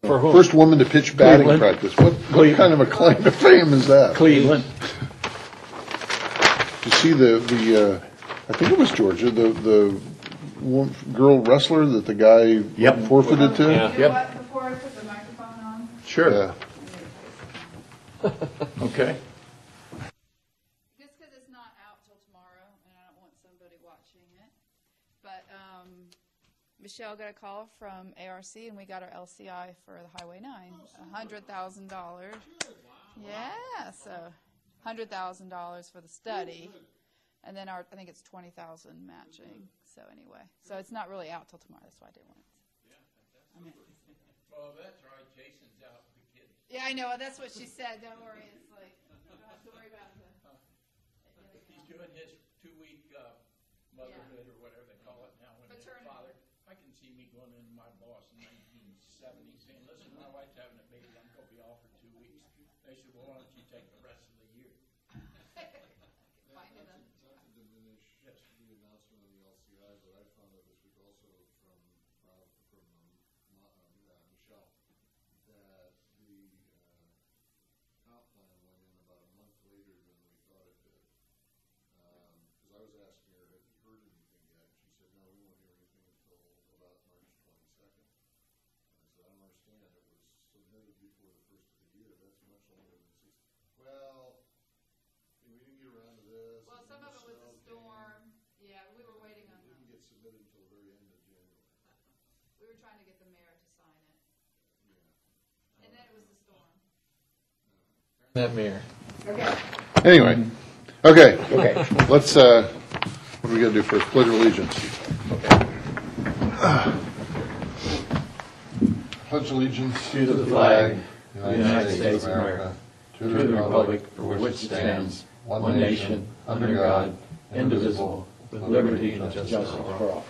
For whom? First woman to pitch batting Cleveland. practice. What kind of a claim to fame is that? Cleveland. Did you see the I think it was Georgia, the girl wrestler that the guy Yep. forfeited to? Yeah. You know what, before I put the microphone on? Sure. Yeah. Okay. Just because it's not out till tomorrow, and I don't want somebody watching it. But Michelle got a call from ARC, and we got our LCI for the Highway 9, $100,000. Yeah, so $100,000 for the study, and then I think it's $20,000 matching. So anyway, so it's not really out till tomorrow. That's why I didn't want it. Well, that's right. Jason's out with the kids. Yeah, I know. That's what she said. Don't worry. It's like you don't have to worry about the. He's doing his 2-week motherhood or whatever they call it now. When Paternity. father, I can see me going into my boss in 1970 saying, "Listen, my wife's having a baby. I'm going to be off for 2 weeks." They said, "Well, why don't you take the rest of the year?" Finding them. Not to diminish the announcement of the LCI, but I found out this week also from Michelle that the comp plan went in about a month later than we thought it did. Because I was asking her, have you heard anything yet? And she said, no, we won't hear anything until about March 22nd. I said, I don't understand. It was submitted before the first of the year. That's much longer than 6. Well, we didn't get around to this. Well, some of it was a storm. Yeah, we were waiting on It them. didn't get submitted until the very end of January. We were trying to get the mayor to sign it, Yeah. and then it was the storm. That mirror. Okay. Anyway, okay. Okay. Let's, what do we got to do first? Pledge of allegiance. Pledge allegiance To the flag of the United States of America, to the republic for which it stands, one nation, under God, indivisible, with liberty and justice for all.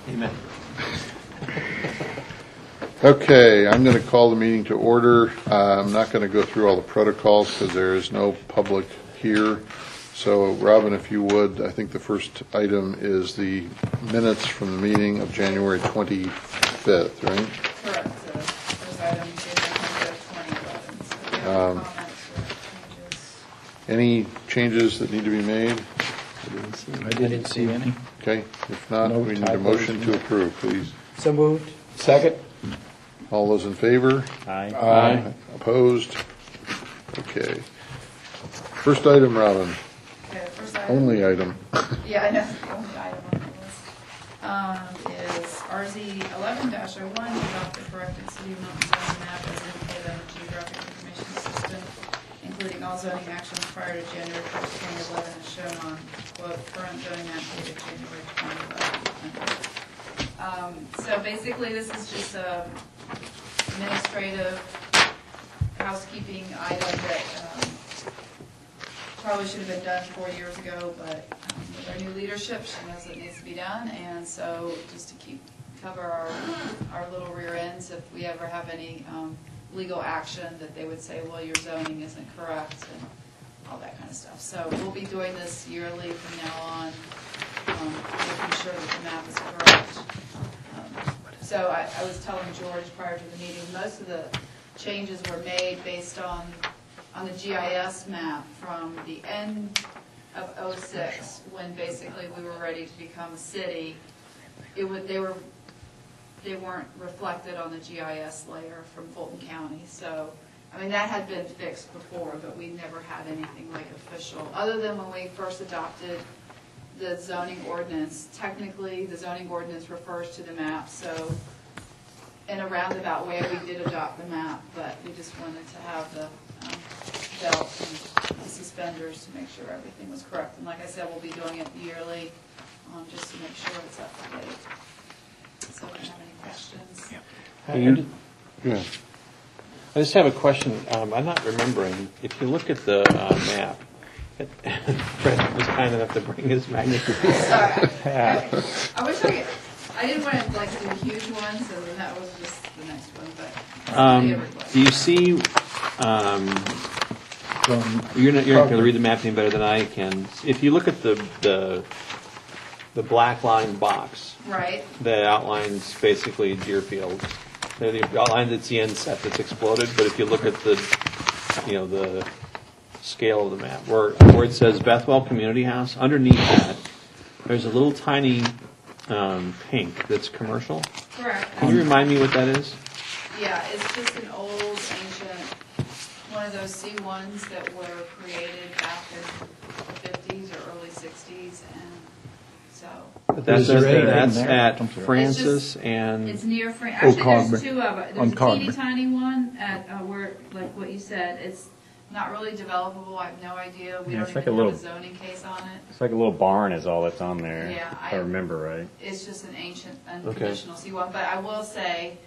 Amen. Okay, I'm going to call the meeting to order. I'm not going to go through all the protocols because there is no public here. So, Robin, if you would, I think the first item is the minutes from the meeting of January 25th, right? Correct. So first item, January 2011. So if you have any comments or changes. Any changes that need to be made? I didn't see any. Okay, if not, No we need a typos, motion to no. approve, please. So moved. Second. All those in favor? Aye. Opposed? Okay. First item, Robin. Okay, the first item. Only item. Yeah, I know, the only item on the list is RZ 11-01, to adopt the corrected city of Milton zoning map as indicated on the geographic information system, including all zoning actions prior to January 1st, 2011, as shown on, quote, current zoning map dated January 2011. So basically, this is just a administrative housekeeping item that probably should have been done 4 years ago, but with our new leadership, she knows it needs to be done, and so just to cover our little rear ends, if we ever have any legal action that they would say, well, your zoning isn't correct, and all that kind of stuff. So we'll be doing this yearly from now on, making sure that the map is correct. So I was telling George prior to the meeting, most of the changes were made based on the GIS map from the end of '06, when basically we were ready to become a city. They weren't reflected on the GIS layer from Fulton County. So, I mean, that had been fixed before, but we never had anything like official, other than when we first adopted the zoning ordinance. Technically, the zoning ordinance refers to the map, so in a roundabout way, we did adopt the map, but we just wanted to have the belt and the suspenders to make sure everything was correct. And like I said, we'll be doing it yearly, just to make sure it's up to date. So if you have any questions. Yeah. I just have a question. I'm not remembering. If you look at the map, Fred was kind enough to bring his magnifying Sorry. glass. I wish I didn't want to like do a huge one, so then that was just the next one. But Do you see? You're not going to read the map any better than I can. If you look at the black line box right? that outlines basically Deerfield, The line that's the inset that's exploded, but if you look at the, the scale of the map, where it says Bethwell Community House, underneath that, there's a little tiny pink that's commercial. Correct. Can you remind me what that is? Yeah, it's just an old ancient, one of those C1s that were created back in the 50s or early 60s, and so. But that's Is there anything that's there? at I'm sorry. Francis and, It's near actually, Cogburn. there's two of it. On There's a teeny Cogburn. tiny one at, where, like what you said, it's not really developable, I have no idea. We Yeah, don't it's like even a have a little- zoning case on it. It's like a little barn is all that's on there. Yeah, If I remember right. It's just an ancient, unconditional C1, but I will say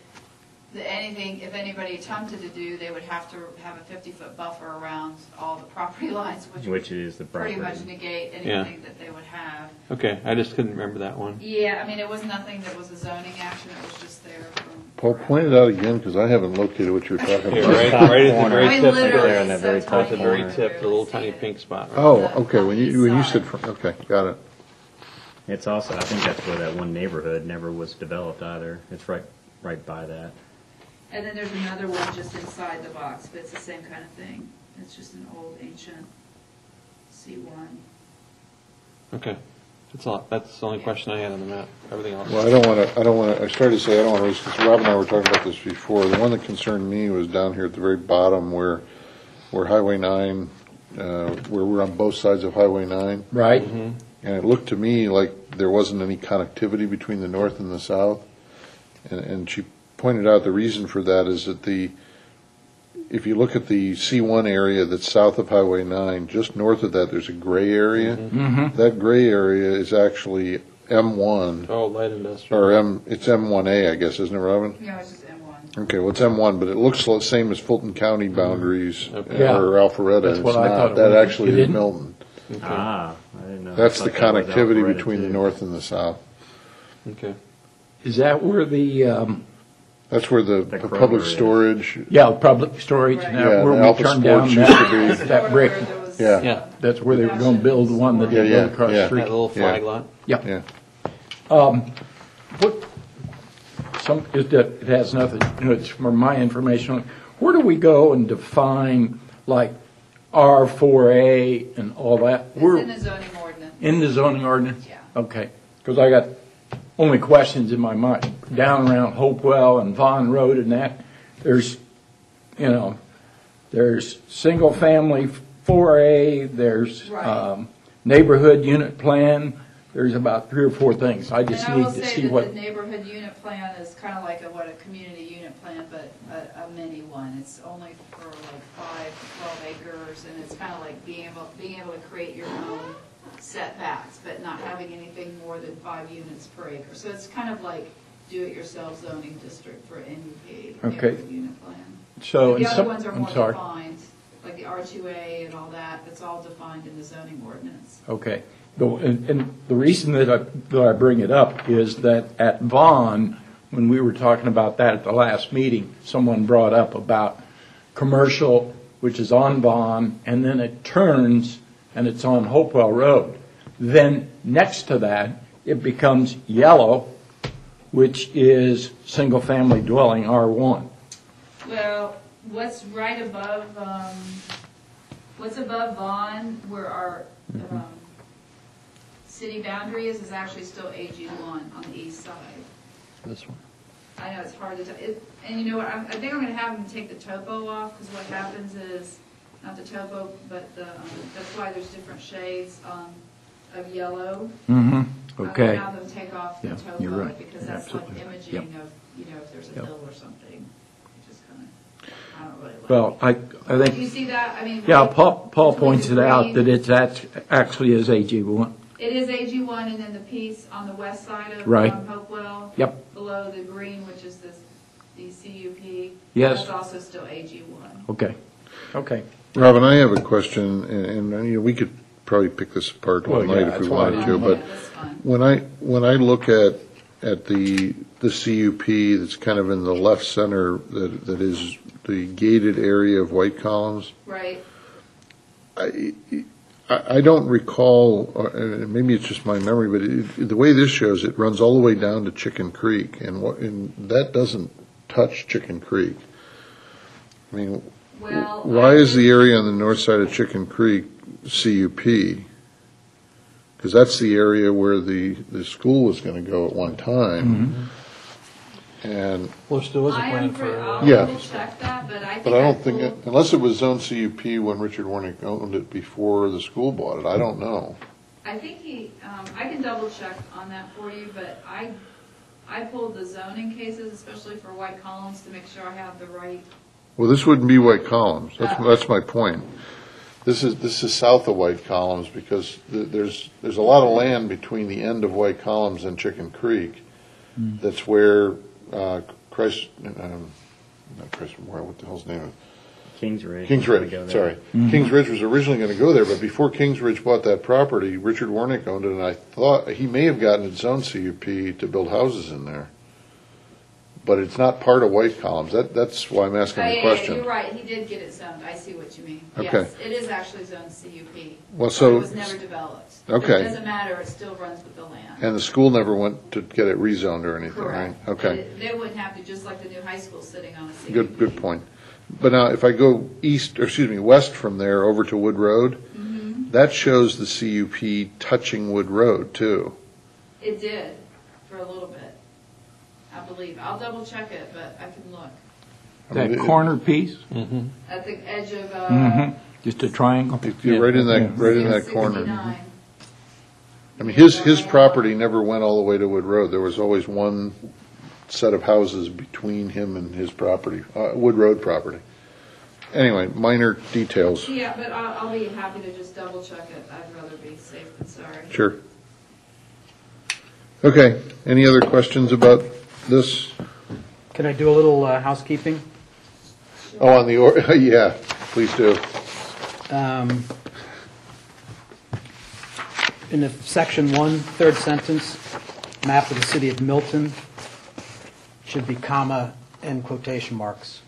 that anything, if anybody attempted to do, they would have to have a 50-foot buffer around all the property lines, which would Which is the pretty property. much negate Yeah. anything that they would have. okay, I just couldn't remember that one. Yeah, I mean, it was nothing that was a zoning action, it was just there from. Paul, point it out again, because I haven't located what you're talking Here, about. right Top at the corner. very I tip, mean, right literally, there in that it's very so top at the tiny, very you tip, barely the little see tiny it. pink spot. Right? Oh, The- okay, on when the you east said, side. okay, got it. It's also, I think that's where that one neighborhood never was developed either. It's right by that. And then there's another one just inside the box, but it's the same kind of thing. It's just an old ancient C1. Okay, that's the only question I had on the map. Everything else. Well, I started to say I don't want to raise, because Rob and I were talking about this before. The one that concerned me was down here at the very bottom where Highway 9, where we're on both sides of Highway 9. Right? And it looked to me like there wasn't any connectivity between the north and the south. And she pointed out the reason for that is that if you look at the C1 area that's south of Highway 9, just north of that, there's a gray area. That gray area is actually M1, Oh, light industrial. or it's M1A, I guess, isn't it, Robin? No, it's just M1. Okay, well, it's M1, but it looks the same as Fulton County boundaries, Okay. Yeah. or Alpharetta. That's It's what I not. thought it That was. actually It is isn't? Milton. Ah, I didn't know. That's I the thought that was connectivity Alpharetta, between the too. north and the south. Okay. Is that where That's where the The public Kroger is. storage, public storage, Right. and Yeah, that where the we Alpha turned Sports down used to be- that brick? Where there was, Yeah. Yeah. That's where they were going to build the one that Yeah, they yeah, built across yeah. the street. That little flag lot. yeah. What, it has nothing, it's for my information. Where do we go and define, like, R4A and all that? it's Where- in the zoning ordinance. In the zoning ordinance? Yeah. Okay, because I got only questions in my mind. Down around Hopewell and Vaughn Road and that, there's single-family 4A, there's Right. neighborhood unit plan, there's about 3 or 4 things. I just And I need will to say see that what, the neighborhood unit plan is kind of like a community unit plan, but a mini one. It's only for like 5 to 12 acres, and it's kind of like being able to create your own setbacks, but not having anything more than 5 units per acre. So it's kind of like do-it-yourself zoning district for NUP, Okay. neighborhood unit plan. so. The in other some- ones are I'm more sorry. defined, like the R2A and all that, it's all defined in the zoning ordinance. Okay. And the reason that I bring it up is that at Vaughn, when we were talking about that at the last meeting, someone brought up about commercial, which is on Vaughn, and then it turns and it's on Hopewell Road. Then next to that, it becomes yellow, which is single-family dwelling R1. Well, what's right above, what's above Vaughn, where our city boundary is actually still AG1 on the east side. This one. I know it's hard to tell, and you know what, I think I'm gonna have them take the topo off, because what happens is, not the topo, but that's why there's different shades of yellow. Mm-hmm. I'm gonna Okay. have them take off the Yeah, topo, you're right. because You're that's like absolutely right. imaging Yep. of, if there's a Yep. hill or something, which is kind of, I don't really like. Well, I Do think, you see that? I mean. yeah, like, Paul between points the it out green- that it actually is AG1. It is AG1, and then the piece on the west side of Right. Hopewell. Yep. Below the green, which is the CUP. Yes. That's also still AG1. Okay. Okay. Robin, I have a question, and we could probably pick this apart all Well, yeah, night if we that's why I wanted to, didn't but Yeah, that's fine. when I look at the CUP that's kind of in the left center, that is the gated area of White Columns, Right. I don't recall, or maybe it's just my memory, but the way this shows, it runs all the way down to Chicken Creek, and that doesn't touch Chicken Creek. I mean, Well, why is the area on the north side of Chicken Creek CUP? Because that's the area where the school was going to go at one time. And, Well, there still was a I plan am, for. I'll Yeah. double check that, but I think. but I don't think, pulled- unless it was zone CUP when Richard Warnick owned it before the school bought it, I don't know. I think I can double check on that for you, but I pulled the zoning cases, especially for White Columns, to make sure I have the right. Well, this wouldn't be White Columns. That's my point. This is south of White Columns because there's a lot of land between the end of White Columns and Chicken Creek. That's where not Christ Memorial, what the hell's the name of it? Kings Ridge. Kings Go Ridge, there. sorry. Kings Ridge was originally going to go there, but before Kings Ridge bought that property, Richard Warnick owned it, and I thought he may have gotten its own CUP to build houses in there. But it's not part of White Columns. That's why I'm asking the Yeah, question. you're right, he did get it zoned, I see what you mean. Okay. Yes, it is actually zoned CUP. Well, but so- it was never developed. Okay. It doesn't matter, it still runs with the land. And the school never went to get it rezoned or anything, right? Correct. Okay. They wouldn't have to, just like the new high school sitting on a CUP. Good point. But now, if I go west from there over to Wood Road, that shows the CUP touching Wood Road, too. It did, for a little bit, I believe. I'll double check it, but I can look. I mean, That corner piece, At the edge of, just a triangle. You're right in that corner. 69. I mean, his property never went all the way to Wood Road. There was always one set of houses between him and his property, Wood Road property. Anyway, minor details. Yeah, but I'll be happy to just double check it. I'd rather be safe than sorry. Sure. Okay, any other questions about this? Can I do a little housekeeping? Oh, on the, yeah, please do. In the section 1, third sentence, map of the city of Milton, should be comma and quotation marks.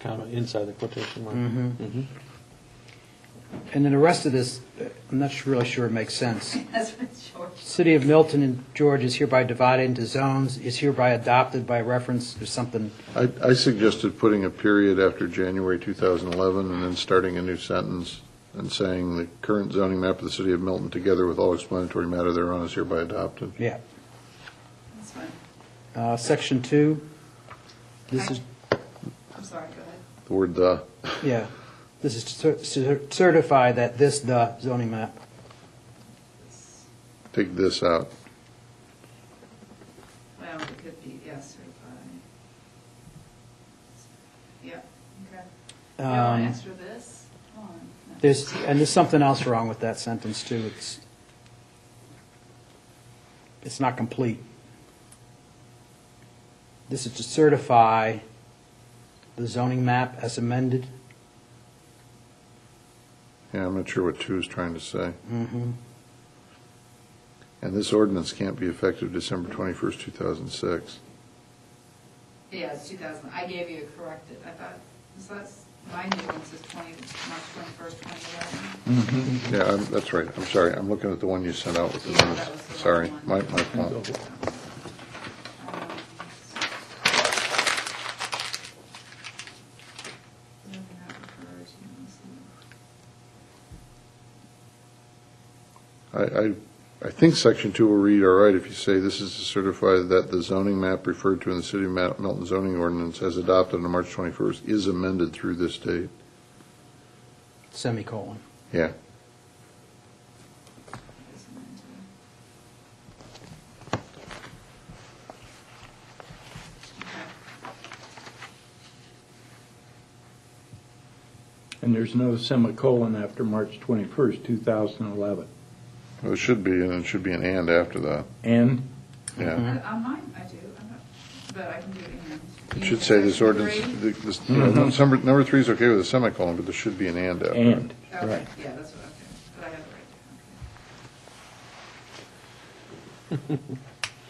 Comma inside the quotation mark. And then the rest of this, I'm not really sure it makes sense. That's what George. City of Milton and George is hereby divided into zones, is hereby adopted by reference or something. I suggested putting a period after January 2011 and then starting a new sentence and saying the current zoning map of the city of Milton together with all explanatory matter thereon is hereby adopted. Yeah. That's fine. Section 2, this is, I'm sorry, go ahead. The word "the." yeah, this is to certify that the zoning map. Take this out. Well, it could be, yes, certified. Yeah, okay. You want extra this? Come on. No. There's something else wrong with that sentence, too. It's not complete. This is to certify the zoning map as amended. Yeah, I'm not sure what 2 is trying to say. And this ordinance can't be effective December 21st, 2006. Yeah, it's 2000. I gave you a corrected. I thought, so that's, my new one says March 21st, 2011. Yeah, that's right. I'm sorry. I'm looking at the one you sent out with the Yeah, minutes. that was the Sorry, wrong my one. fault. I think section 2 will read all right if you say this is to certify that the zoning map referred to in the City of Milton zoning ordinance as adopted on March 21st is amended through this date. Semicolon. Yeah. And there's no semicolon after March 21st, 2011. Well, it should be, and it should be an "and" after that. And Yeah. On mine, I do, but I can do it again. It should say this ordinance, number 3 is okay with a semicolon, but there should be an "and" after it. and, Okay, right. yeah, that's what, okay, but I have it right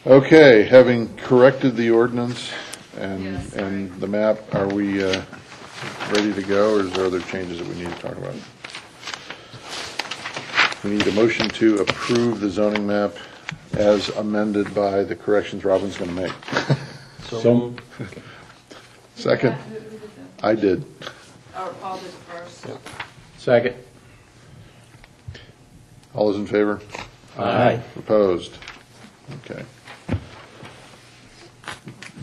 there, Okay, having corrected the ordinance and, Yes. and the map, are we ready to go, or is there other changes that we need to talk about? We need a motion to approve the zoning map as amended by the corrections Robin's going to make. So moved. Second? Who did the- I did. Oh, Paul did first. Second. All those in favor? Aye. Opposed? Okay.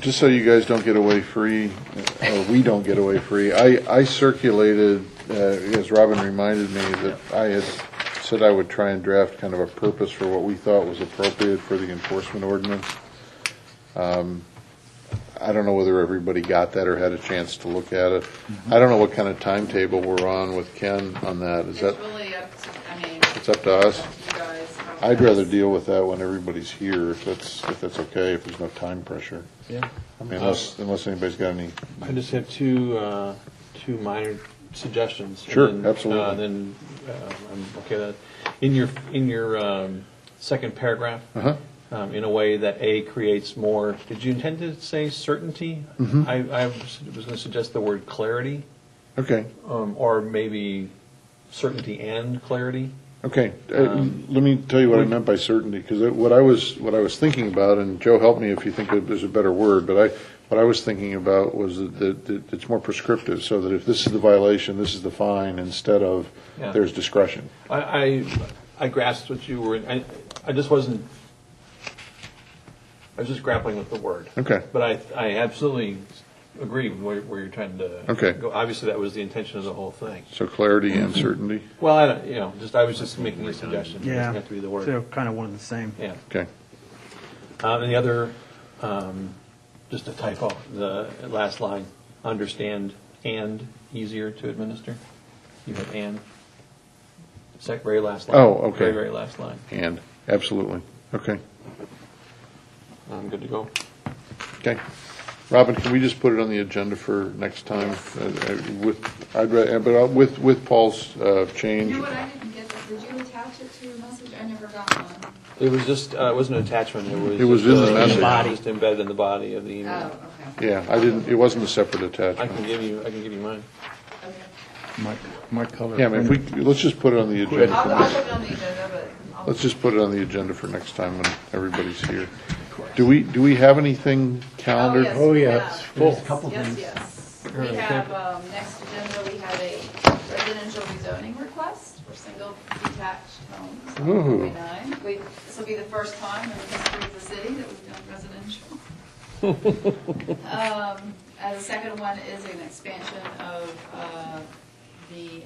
Just so you guys don't get away free, or we don't get away free, I circulated, as Robin reminded me, that I had said I would try and draft kind of a purpose for what we thought was appropriate for the enforcement ordinance. I don't know whether everybody got that or had a chance to look at it. I don't know what kind of timetable we're on with Ken on that. Is that, It's really up to, I mean. it's up to us? up to you guys how I'd rather fast. deal with that when everybody's here, if that's okay, if there's no time pressure. Yeah. I mean, unless anybody's got any. I just have two minor suggestions. Sure, And then, absolutely. Then I'm okay with that. In your second paragraph, Uh-huh. in a way that A creates more, did you intend to say certainty? Mm-hmm. I was going to suggest the word clarity, Okay, or maybe certainty and clarity. okay. Let me tell you what I meant by certainty, because what I was thinking about, and Joe, help me if you think there's a better word, but what I was thinking about was that it's more prescriptive, so that if this is the violation, this is the fine, instead of Yeah. there's discretion. I grasped what you were, I just wasn't, I was just grappling with the word. Okay. But I absolutely agree with where you're trying to Okay. go. Obviously, that was the intention of the whole thing. So clarity and certainty. Well, I don't, I was just making a suggestion. It doesn't Yeah, have to be the word. so kind of one and the same. Yeah. Okay. And the other, just a typo, the last line, understand and easier to administer. You have and. Very last line. Oh, okay. Very, very last line. And, absolutely. Okay. I'm good to go. Okay. Robin, can we just put it on the agenda for next time? With Paul's You change? know what, I didn't get that. Did you attach it to your message? I never got one. It was just, it wasn't an attachment, It was in the message. Just embedded in the body of the email. Oh, okay. Yeah, it wasn't a separate I attachment. can give you mine. Okay. My color. Yeah, I mean, let's just put it on the agenda. I'll for put next- it on the agenda, but I'll. Let's just put it on the agenda for next time when everybody's here. Do we have anything calendared? yes, Oh, we yeah, have. it's full. Yes, Couple yes, things. yes. All right, We have, next agenda, we have a residential rezoning request for single detached homes on Ooh. Highway 9. This will be the first time in the history of the city that we've done residential. And the second one is an expansion of the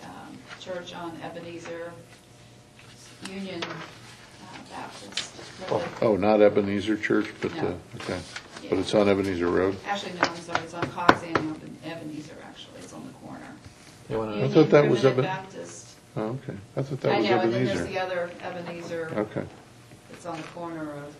church on Ebenezer Union Baptist. for the- Oh, not Ebenezer Church, but, No. okay. But it's on Ebenezer Road? Actually, no, I'm sorry, it's on Cox and Ebenezer, actually, it's on the corner. You wanna- Union thought that was Primitive Eben- Baptist. Oh, okay. I thought that I was know, and then there's Ebenezer. the other Ebenezer, Okay. it's on the corner of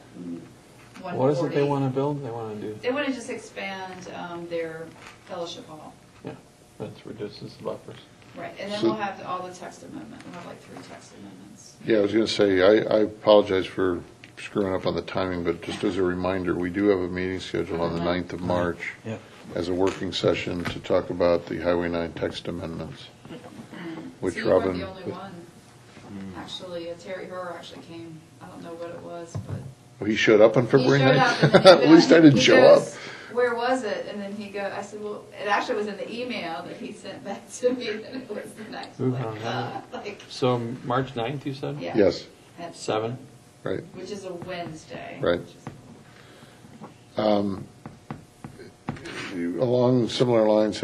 140. What is it they want to build? They want to do, They want to just expand their fellowship hall. yeah, that reduces the buffers. Right, and then So- we'll have all the text amendment, we'll have like 3 text amendments. Yeah, I was going to say, I apologize for screwing up on the timing, but just as a reminder, we do have a meeting scheduled on the 9th of March Yep. as a working session to talk about the Highway 9 text amendments, which So you weren't Robin. the only one. Actually, Terry Herr actually came, I don't know what it was, but. Oh, he showed up on February He showed 9th? up and then he At least I didn't he show up. goes, Where was it? And then I said, well, it actually was in the email that he sent back to me, and it was the next, Ooh, like, So March 9th, you said? yeah. Yes, At 7? right. Which is a Wednesday. Right. which is- Along similar lines,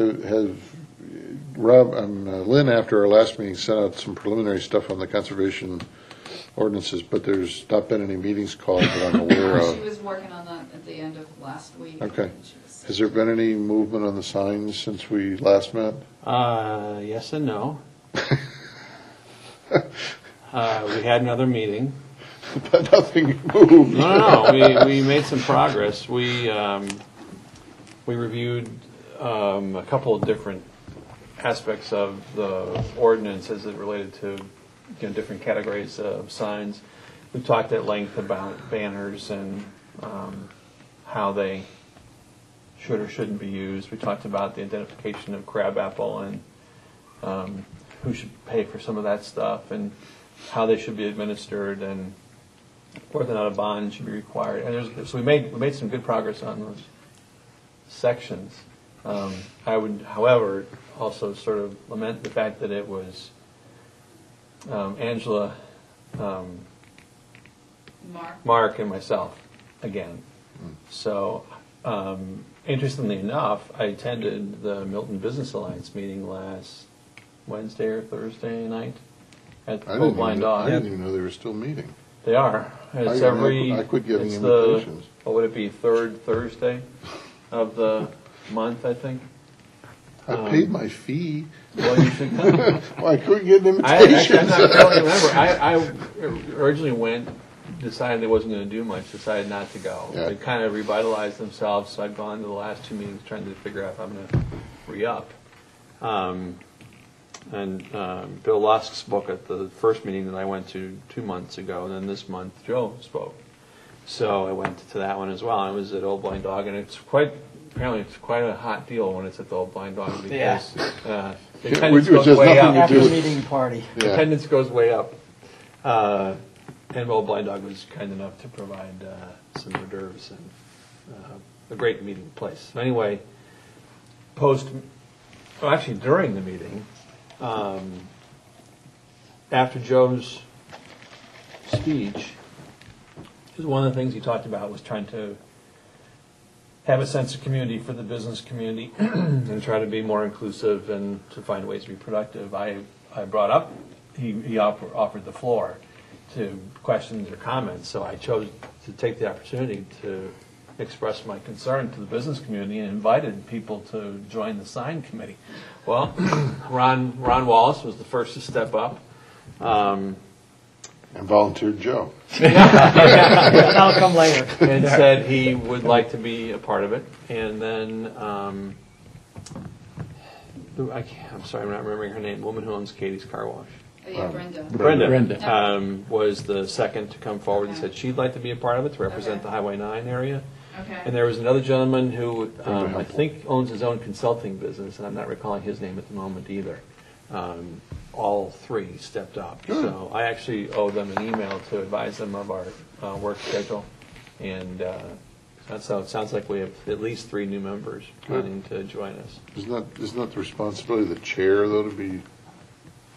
Lynn, after our last meeting, sent out some preliminary stuff on the conservation ordinances, but there's not been any meetings called that I'm aware She of. was working on that at the end of last week. Okay. and she was- Has there been any movement on the signs since we last met? Yes and no. We had another meeting. But nothing moved. No, we made some progress. We reviewed a couple of different aspects of the ordinance as it related to different categories of signs. We talked at length about banners and how they should or shouldn't be used. We talked about the identification of crabapple and who should pay for some of that stuff and how they should be administered and whether or not a bond should be required. And so we made some good progress on those sections. I would, however, also sort of lament the fact that it was Angela, Mark, and myself again. So, interestingly enough, I attended the Milton Business Alliance meeting last Wednesday or Thursday night at Old Blind Dog. I didn't even know they were still meeting. They are. It's I quit giving it's invitations. What would it be, third Thursday of the month, I think? I paid my fee. Well, you should come. Well, I couldn't get an I invitation. don't remember. I originally went, decided I wasn't going to do much, decided not to go. Yeah. They kind of revitalized themselves, so I've gone to the last 2 meetings trying to figure out if I'm going to re-up. Bill Lusk spoke at the first meeting that I went to 2 months ago, and then this month Joe spoke. So I went to that one as well. I was at Old Blind Dog, and apparently it's quite a hot deal when it's at the Old Blind Dog because the attendance Which goes has way nothing to up. do After with- meeting party. Yeah. Attendance goes way up. And Old Blind Dog was kind enough to provide some hors d'oeuvres and a great meeting place. So anyway, during the meeting, after Joe's speech, one of the things he talked about was trying to have a sense of community for the business community and try to be more inclusive and to find ways to be productive. I brought up, he offered the floor to questions or comments, so I chose to take the opportunity to express my concern to the business community and invited people to join the sign committee. Well, Ron Wallace was the first to step up. And volunteered Joe. I'll come later. And said he would like to be a part of it. And then, I'm sorry, I'm not remembering her name, the woman who owns Katie's Car Wash. Oh, yeah, Brenda. Brenda was the second to come forward and said she'd like to be a part of it, to represent Okay. the Highway 9 area. Okay. And there was another gentleman who I Hempel. think owns his own consulting business, and I'm not recalling his name at the moment either. All three stepped up. So I actually owe them an email to advise them of our work schedule. And so it sounds like we have at least 3 new members planning to join us. Isn't that the responsibility of the chair, though, to be?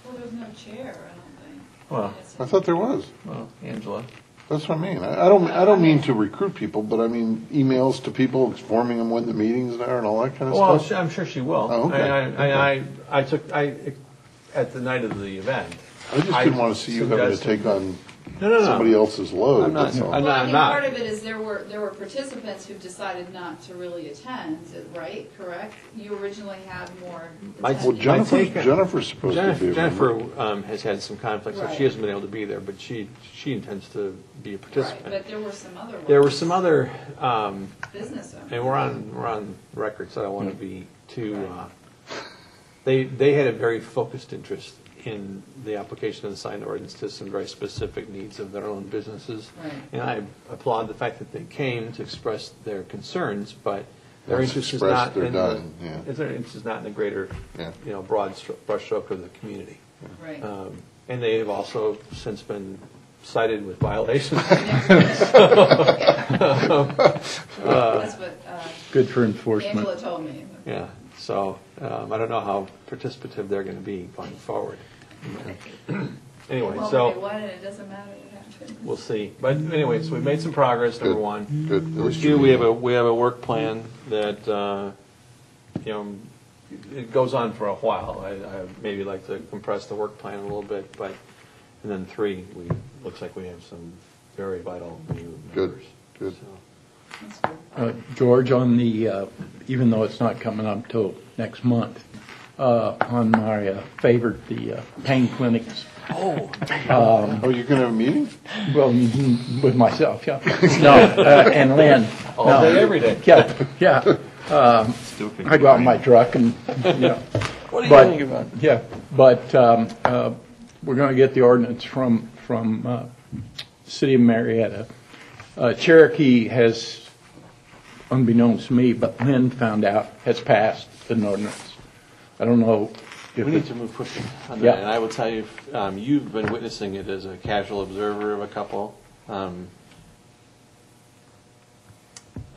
Well, there's no chair, I don't think. Well, I thought there was. well, Angela. That's what I mean. I don't mean to recruit people, but I mean emails to people informing them when the meetings are and all that kind of Well, stuff. I'm sure she will. Oh, okay. I took at the night of the event. I just didn't want to see you having to suggested- take on No. somebody else's load. I'm not- that's all. I'm Well, I mean, not. part of it is there were participants who decided not to really attend, right? Correct? You originally had more. My- Well, attendance. Jennifer's supposed to be. a Jennifer member. has had some conflicts, so Right. she hasn't been able to be there, but she intends to be a Right, participant. but there were some other ones. There were some other, Business owners. and we're on record, so I don't want to be too. They had a very focused interest in the application of the sign ordinance to some very specific needs of their own businesses. Right. And I applaud the fact that they came to express their concerns, but their Once interest is expressed, not they're in done, yeah. their interest is not in the greater, Yeah. broad brushstroke of the community. Right. And they have also since been cited with violations. That's what Good for enforcement. Angela told me. Yeah, so I don't know how participative they're going to be going forward. Anyway, Well, so they won, and it doesn't matter what happened. we'll see. But anyway, so we've made some progress, number Good. one. Good. At Number least 2, you- we have a work plan that, it goes on for a while. I maybe like to compress the work plan a little bit, but, and then 3, looks like we have some very vital new Good, members. good. So, That's good. George, on the, even though it's not coming up till next month, on my favorite, the pain clinics. Oh, you're going to have a meeting? Well, with myself, yeah. No, and Lynn. All No. day, every day. Yeah. I go out in my truck and, What do you But- think about? yeah, but we're going to get the ordinance from City of Marietta. Cherokee has, unbeknownst to me, but Lynn found out, has passed an ordinance. I don't know if We need it's, to move quickly on that, Yeah. and I will tell you, you've been witnessing it as a casual observer of a couple.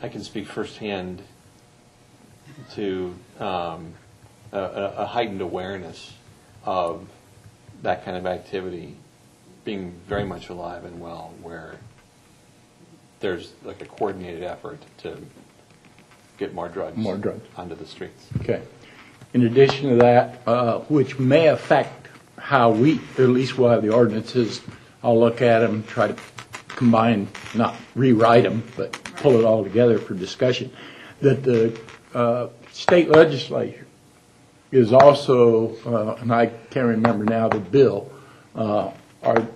I can speak firsthand to a heightened awareness of that kind of activity being very much alive and well, where there's like a coordinated effort to get more drugs onto the streets. Okay. In addition to that, which may affect how we, at least we'll have the ordinances, I'll look at them, try to combine, not rewrite them, but pull it all together for discussion, that the state legislature is also, and I can't remember now the bill,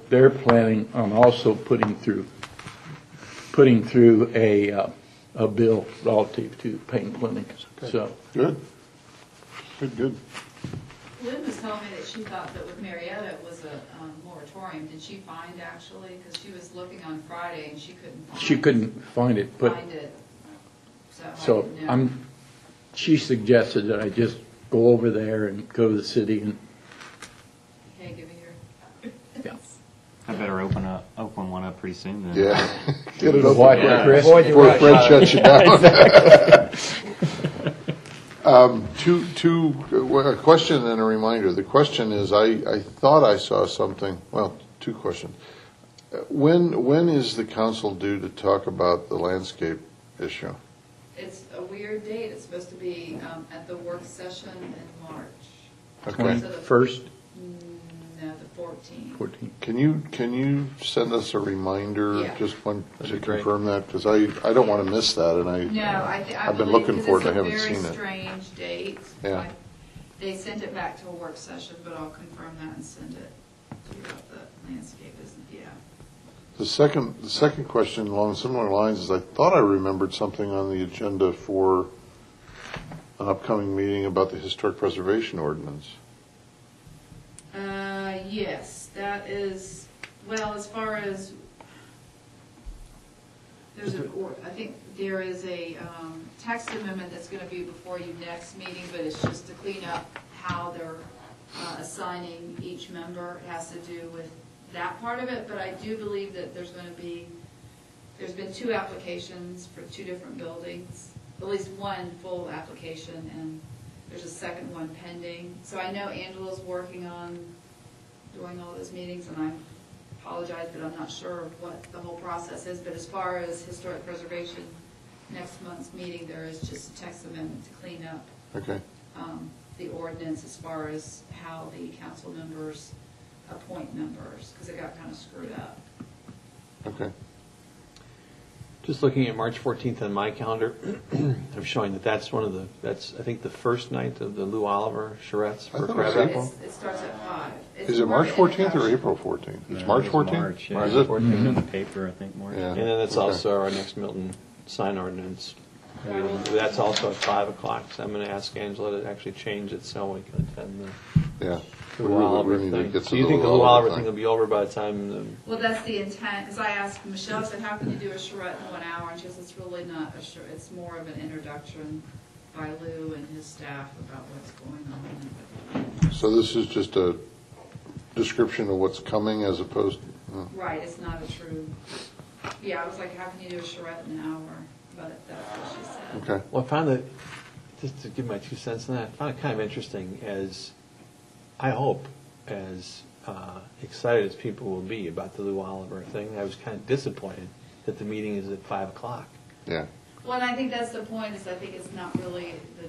they're planning on also putting through a bill relative to pain clinics. So Good. Good. Lynn was telling me that she thought that with Marietta it was a moratorium. Did she find actually? Because she was looking on Friday and she couldn't find it. but So I didn't know. She suggested that I just go over there and go to the city and Okay, give me your. Yeah. I better open one up pretty soon then. Yeah. Get it over What, with, Chris? before Fred shuts you down. A question and a reminder. The question is, I thought I saw something, well, two questions. When is the council due to talk about the landscape issue? It's a weird date. It's supposed to be at the work session in March. Okay. So the- first, No, the 14th. 14. Can you send us a reminder, Yeah. just one, That'd to be great. confirm that? Because I don't want to miss that, and No, I I've been believe- looking for it, because I haven't it's a seen it. very strange date. Yeah. They sent it back to a work session, but I'll confirm that and send it to you about the landscape, isn't, yeah. The second question along similar lines is, I thought I remembered something on the agenda for an upcoming meeting about the historic preservation ordinance. Yes, that is, well, as far as, I think there is a text amendment that's going to be before you next meeting, but it's just to clean up how they're assigning each member. It has to do with that part of it, but I do believe that there's been 2 applications for 2 different buildings, at least one full application, and there's a second one pending. So I know Angela's working on doing all those meetings, and I apologize, but I'm not sure what the whole process is. But as far as historic preservation, next month's meeting, there is just a text amendment to clean up Okay. the ordinance as far as how the council members appoint members, because it got kind of screwed up. Okay. Just looking at March 14th on my calendar, I'm showing that's I think the first night of the Lou Oliver charrettes I for thought it crab was apple. It starts at 5. It's Is it more March of an 14th or introduction. April 14th? It's No, March it was 14th? March, yeah. Is it? It was in the paper, I think, March. Yeah. And then it's Okay. also our next Milton sign ordinance. That's also at 5 o'clock, so I'm going to ask Angela to actually change it so we can attend Yeah. the Lou Oliver We need to thing. get to So you think the Lou Oliver Oliver thing. thing will be over by the time Well, that's the intent, because I asked Michelle, I said, how can you do a charrette in 1 hour? And she says, it's really not a charrette, it's more of an introduction by Lou and his staff about what's going on. So this is just a description of what's coming as opposed, Right, it's not a true, yeah, I was like, how can you do a charrette in an hour? But that's what she said. okay. Well, I found it, just to give my 2 cents on that, I found it kind of interesting as, I hope, as excited as people will be about the Lou Oliver thing. I was kind of disappointed that the meeting is at 5 o'clock. Yeah. Well, and I think that's the point, is I think it's not really the.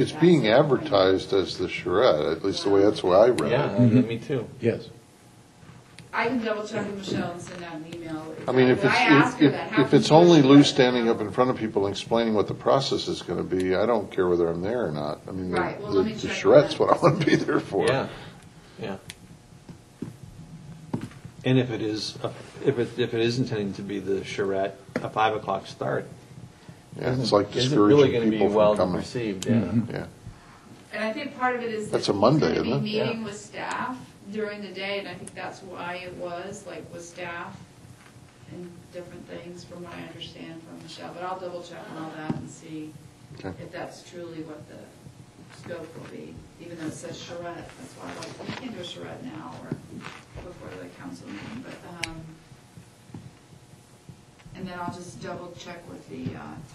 It's being advertised as the charrette, at least that's the way I read Yeah, it. me too. Yes. I can double check with Michelle and send out an email. I mean, But I asked her that. How if can it's you do a only Lou charrette standing now? up in front of people and explaining what the process is going to be, I don't care whether I'm there or not. I mean, Right, well, let me the check on charrette's that. what I want to be there for. Yeah, yeah. And if it is, if it is intending to be the charrette, a 5 o'clock start, Yeah, it's like isn't really discouraging going to be people well from coming. received, yeah. Yeah. And I think part of it is. That's that a Monday, he's gonna isn't be it? meeting with staff during the day, and I think that's why it was, like, with staff and different things, from what I understand from Michelle. But I'll double check on all that and see Okay. if that's truly what the scope will be, even though it says charrette. That's why I like, you can't do a charrette now or before the council meeting, but, and And then I'll just double check with the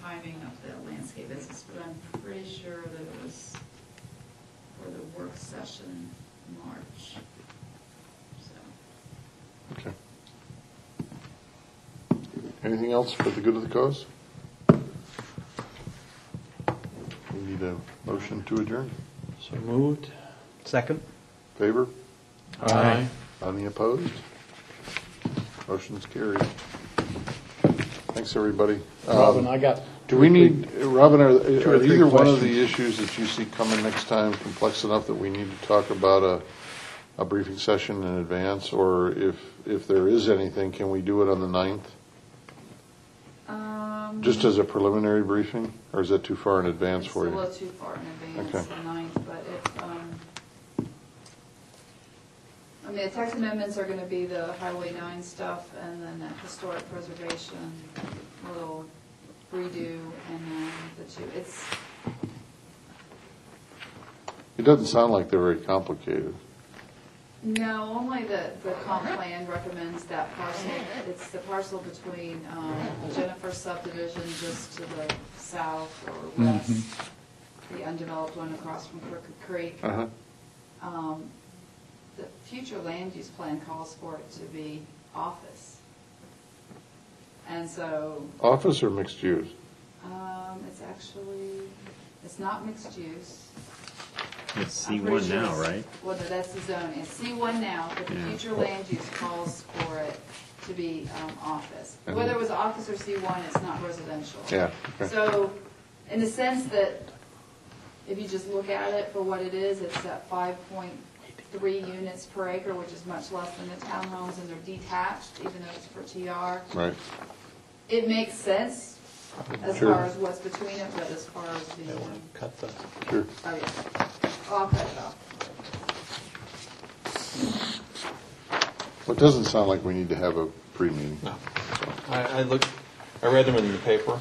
timing of the landscape business, but I'm pretty sure that it was for the work session in March. So, Okay. Anything else for the good of the cause? We need a motion to adjourn. So moved. Second? Favor? Aye. Any opposed? Motion's carried. Thanks, everybody. Robin, I got. Do we need, Robin, are or either three one of questions. the issues that you see coming next time complex enough that we need to talk about a briefing session in advance? Or if there is anything, can we do it on the 9th? Just as a preliminary briefing? Or is that too far in advance it's for a you? little too far in advance, Okay. the 9th, but if, I mean, the text amendments are gonna be the Highway 9 stuff, and then the historic preservation, little redo, and then the two, It doesn't sound like they're very complicated. no, only the comp plan recommends that parcel, it's the parcel between, Jennifer subdivision just to the south or west, the undeveloped one across from Crooked Creek. Uh-huh. The future land use plan calls for it to be office. And so, Office or mixed use? it's actually, it's not mixed use. It's I'm pretty C1 sure now, it's- right? Well, no, that's the zoning. It's C1 now, but the Yeah. future land use calls for it to be office. And- Whether it was office or C1, it's not residential. Yeah, okay. So, in the sense that, if you just look at it for what it is, it's at 5.3 units per acre, which is much less than the townhomes, and they're detached, even though it's for TR. Right. It makes sense as Sure. far as what's between it, but as far as the, They want to cut the. Sure. oh yeah, I'll cut it off. Well, it doesn't sound like we need to have a pre-meeting. No. I read them in the paper.